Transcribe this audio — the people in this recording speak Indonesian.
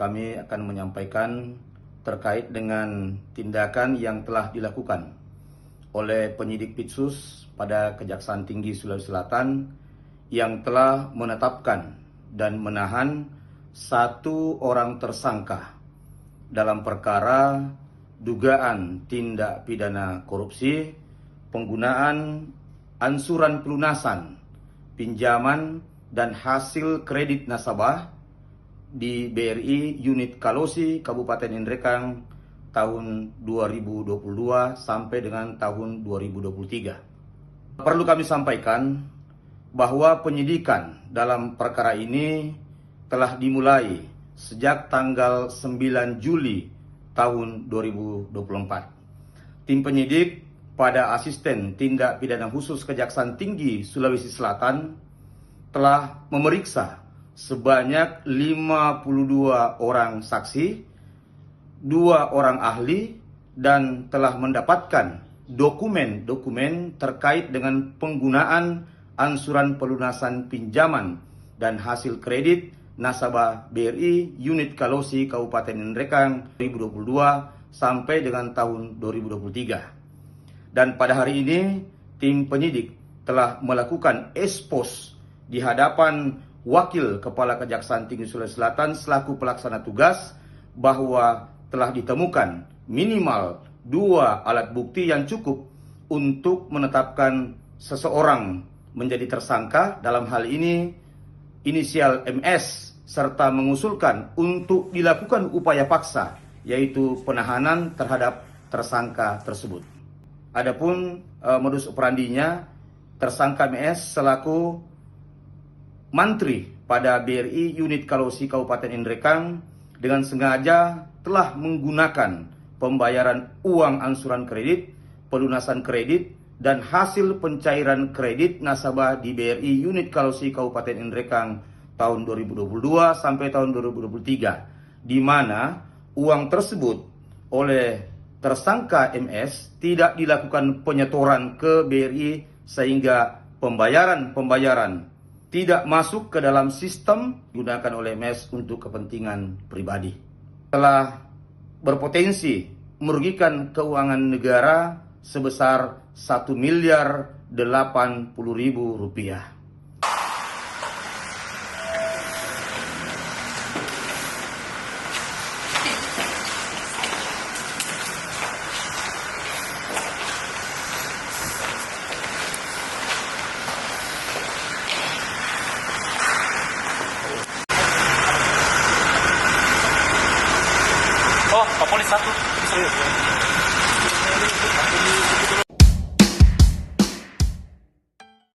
kami akan menyampaikan terkait dengan tindakan yang telah dilakukan oleh penyidik Pitsus pada Kejaksaan Tinggi Sulawesi Selatan yang telah menetapkan dan menahan 1 orang tersangka dalam perkara dugaan tindak pidana korupsi, penggunaan ansuran pelunasan, pinjaman, dan hasil kredit nasabah di BRI Unit Kalosi, Kabupaten Indrekang tahun 2022 sampai dengan tahun 2023. Perlu kami sampaikan bahwa penyidikan dalam perkara ini telah dimulai sejak tanggal 9 Juli tahun 2024. Tim penyidik pada Asisten Tindak Pidana Khusus Kejaksaan Tinggi Sulawesi Selatan telah memeriksa sebanyak 52 orang saksi, 2 orang ahli, dan telah mendapatkan dokumen-dokumen terkait dengan penggunaan ansuran pelunasan pinjaman dan hasil kredit nasabah BRI Unit Kalosi Kabupaten Indrekang 2022 sampai dengan tahun 2023. Dan pada hari ini tim penyidik telah melakukan expose di hadapan Wakil Kepala Kejaksaan Tinggi Sulawesi Selatan selaku pelaksana tugas bahwa telah ditemukan minimal 2 alat bukti yang cukup untuk menetapkan seseorang menjadi tersangka, dalam hal ini inisial MS, serta mengusulkan untuk dilakukan upaya paksa, yaitu penahanan terhadap tersangka tersebut. Adapun modus operandinya, tersangka MS selaku mantri pada BRI Unit Kalosi Kabupaten Indrekang dengan sengaja telah menggunakan pembayaran uang ansuran kredit, pelunasan kredit, dan hasil pencairan kredit nasabah di BRI Unit Kalosi Kabupaten Indrekang tahun 2022 sampai tahun 2023, di mana uang tersebut oleh tersangka MS tidak dilakukan penyetoran ke BRI sehingga pembayaran tidak masuk ke dalam sistem digunakan oleh MS untuk kepentingan pribadi. Telah berpotensi merugikan keuangan negara sebesar Rp1.080.000. Oh, Pak Polis 1.